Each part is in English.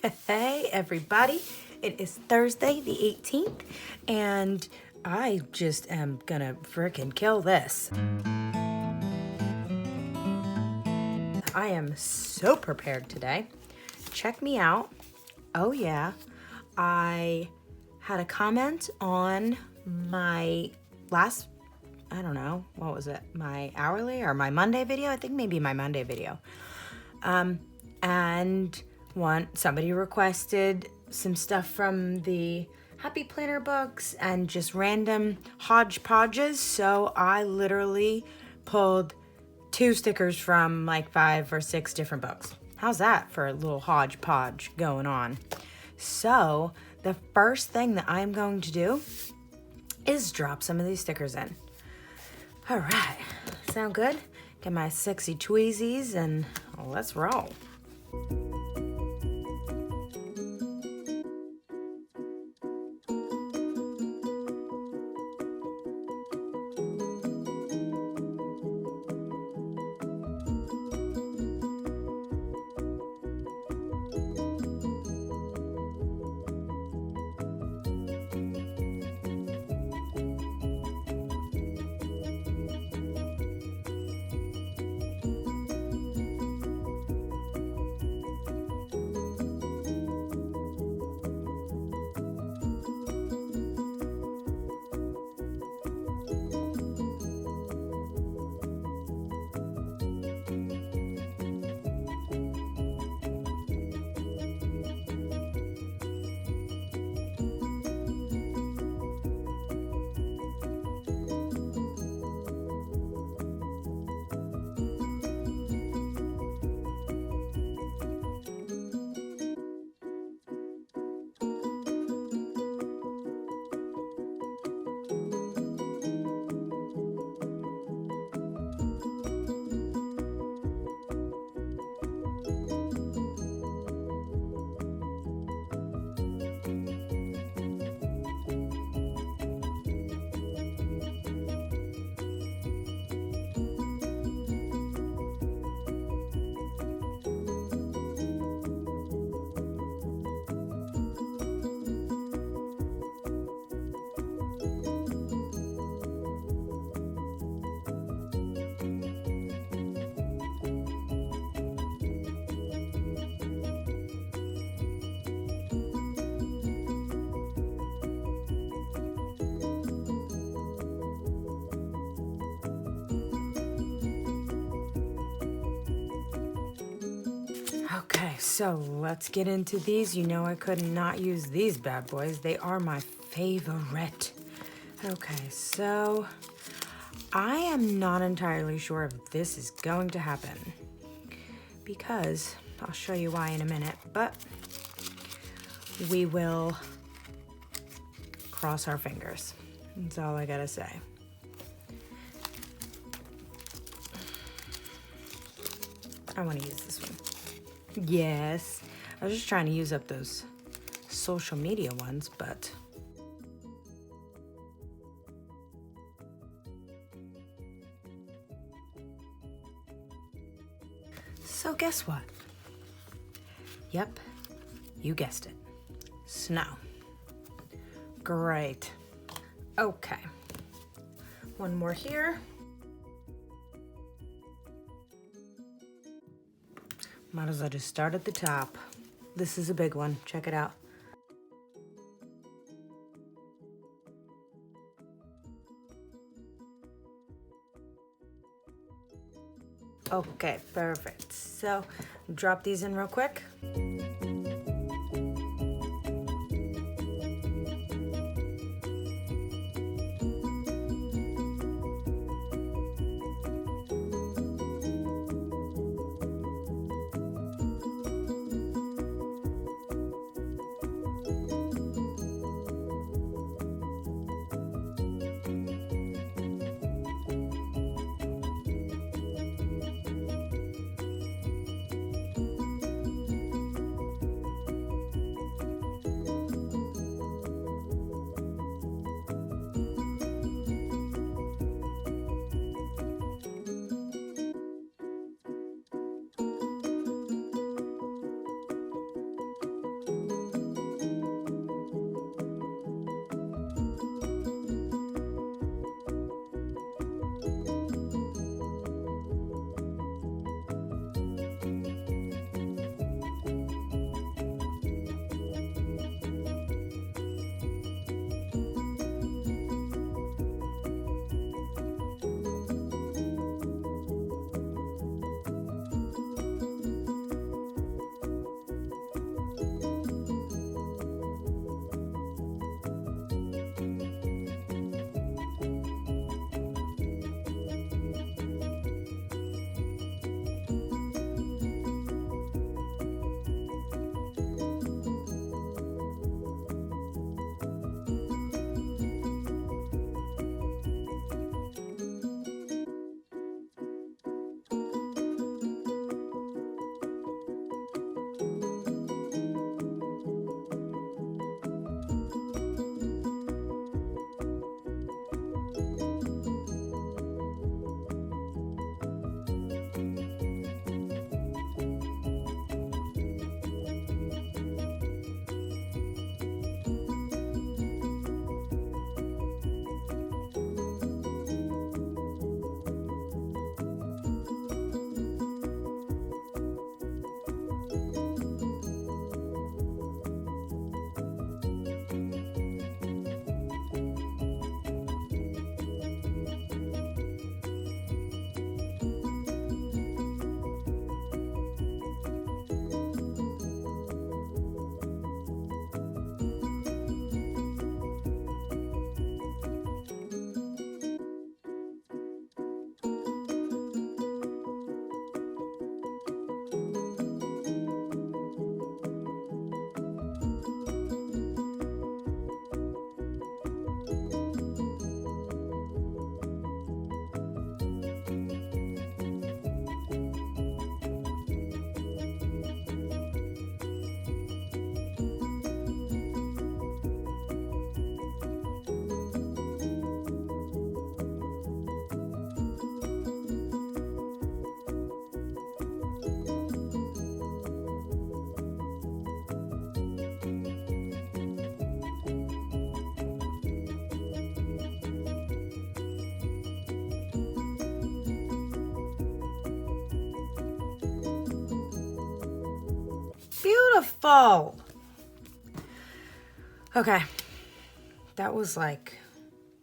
Hey everybody, it is Thursday the 18th and I just am gonna frickin' kill this. I am so prepared today. Check me out. Oh yeah, I had a comment on my last, I don't know, what was it? My hourly or my Monday video? I think maybe my Monday video. And somebody requested some stuff from the Happy Planner books and just random hodgepodges. So I literally pulled 2 stickers from like 5 or 6 different books. How's that for a little hodgepodge going on? So the first thing that I'm going to do is drop some of these stickers in. All right, sound good? Get my sexy tweezies and let's roll. Okay, so let's get into these. You know I could not use these bad boys. They are my favorite. Okay, so I am not entirely sure if this is going to happen because I'll show you why in a minute, but we will cross our fingers. That's all I gotta say. I want to use this one. Yes, I was just trying to use up those social media ones, but so guess what? Yep, you guessed it. Snow. Great. Okay. One more here. Might as well just start at the top. This is a big one. Check it out. Okay, perfect. So drop these in real quick. Beautiful. Okay. That was like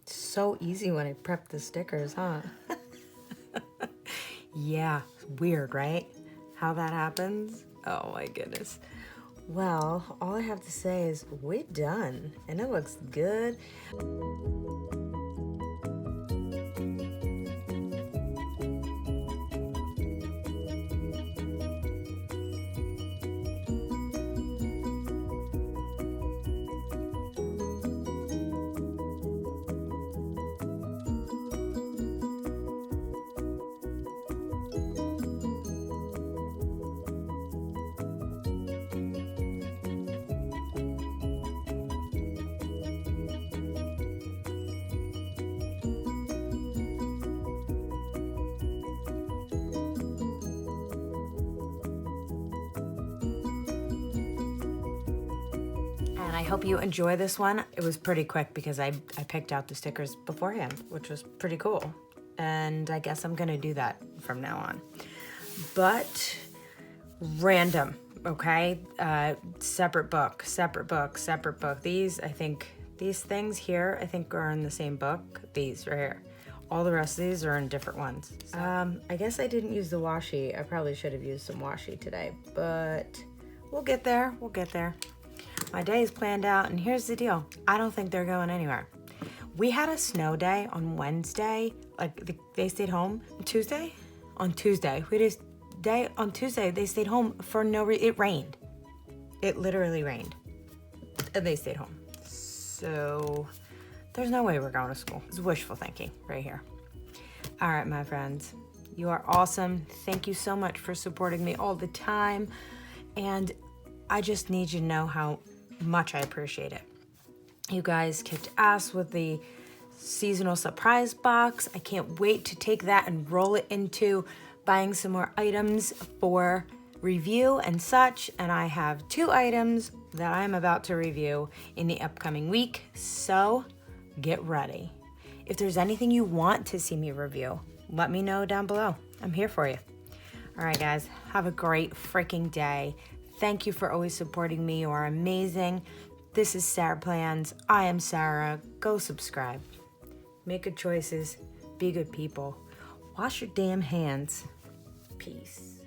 so easy when I prepped the stickers, huh? Yeah, weird, right? How that happens? Oh my goodness. Well, all I have to say is we're done, and it looks good. And I hope you enjoy this one. It was pretty quick because I picked out the stickers beforehand, which was pretty cool. And I guess I'm gonna do that from now on. But random, okay? Separate book, separate book, separate book. These things here, I think are in the same book. These right here. All the rest of these are in different ones. I guess I didn't use the washi. I probably should have used some washi today, but we'll get there, we'll get there. My day is planned out, and here's the deal. I don't think they're going anywhere. We had a snow day on Wednesday. Like, they stayed home. Tuesday? On Tuesday. We had a day on Tuesday. They stayed home for no reason. It rained. It literally rained. And they stayed home. So, there's no way we're going to school. It's wishful thinking right here. All right, my friends. You are awesome. Thank you so much for supporting me all the time. And I just need you to know how much I appreciate it. You guys kicked ass with the seasonal surprise box. I can't wait to take that and roll it into buying some more items for review and such. And I have 2 items that I'm about to review in the upcoming week. So get ready. If there's anything you want to see me review, let me know down below. I'm here for you. All right, guys, have a great freaking day. Thank you for always supporting me. You are amazing. This is SarPlans. I am Sarah. Go subscribe. Make good choices. Be good people. Wash your damn hands. Peace.